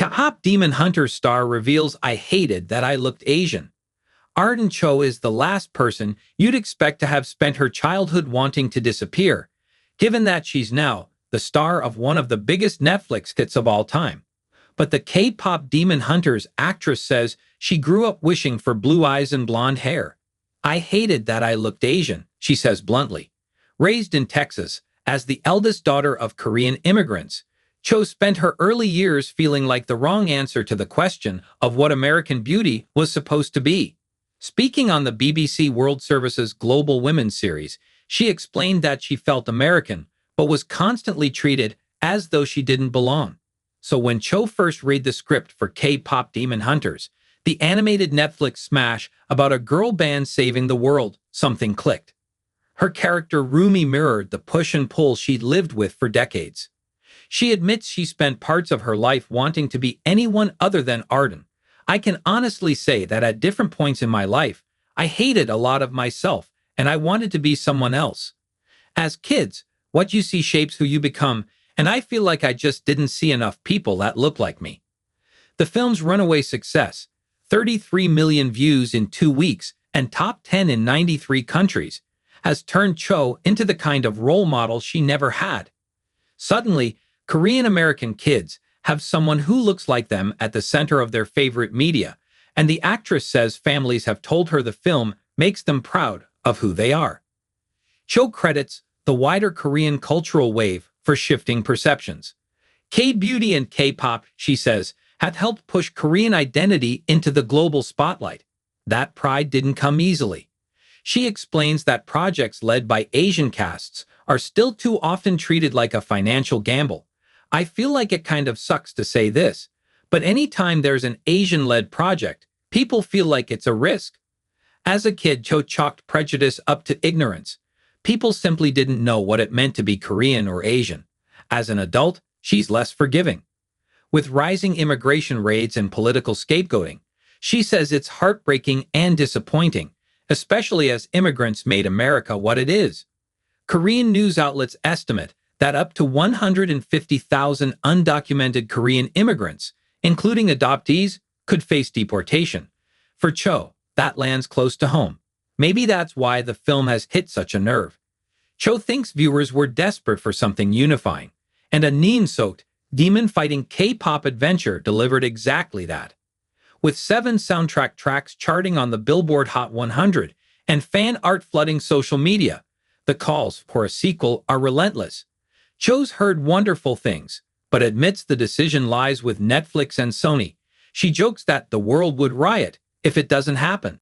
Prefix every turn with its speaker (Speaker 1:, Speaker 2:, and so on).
Speaker 1: K-pop Demon Hunter star reveals I hated that I looked Asian. Arden Cho is the last person you'd expect to have spent her childhood wanting to disappear, given that she's now the star of one of the biggest Netflix hits of all time. But the K-pop Demon Hunters actress says she grew up wishing for blue eyes and blonde hair. I hated that I looked Asian, she says bluntly. Raised in Texas, as the eldest daughter of Korean immigrants, Cho spent her early years feeling like the wrong answer to the question of what American beauty was supposed to be. Speaking on the BBC World Service's Global Women's series, she explained that she felt American, but was constantly treated as though she didn't belong. So when Cho first read the script for K-pop Demon Hunters, the animated Netflix smash about a girl band saving the world, something clicked. Her character Rumi mirrored the push and pull she'd lived with for decades. She admits she spent parts of her life wanting to be anyone other than Arden. I can honestly say that at different points in my life, I hated a lot of myself and I wanted to be someone else. As kids, what you see shapes who you become, and I feel like I just didn't see enough people that look like me. The film's runaway success, 33 million views in 2 weeks and top 10 in 93 countries, has turned Cho into the kind of role model she never had. Suddenly, Korean-American kids have someone who looks like them at the center of their favorite media, and the actress says families have told her the film makes them proud of who they are. Cho credits the wider Korean cultural wave for shifting perceptions. K-beauty and K-pop, she says, have helped push Korean identity into the global spotlight. That pride didn't come easily. She explains that projects led by Asian casts are still too often treated like a financial gamble. I feel like it kind of sucks to say this, but anytime there's an Asian-led project, people feel like it's a risk. As a kid, Cho chalked prejudice up to ignorance. People simply didn't know what it meant to be Korean or Asian. As an adult, she's less forgiving. With rising immigration raids and political scapegoating, she says it's heartbreaking and disappointing, especially as immigrants made America what it is. Korean news outlets estimate that up to 150,000 undocumented Korean immigrants, including adoptees, could face deportation. For Cho, that lands close to home. Maybe that's why the film has hit such a nerve. Cho thinks viewers were desperate for something unifying, and a neon-soaked, demon-fighting K-pop adventure delivered exactly that. With 7 soundtrack tracks charting on the Billboard Hot 100 and fan art flooding social media, the calls for a sequel are relentless. Cho's heard wonderful things, but admits the decision lies with Netflix and Sony. She jokes that the world would riot if it doesn't happen.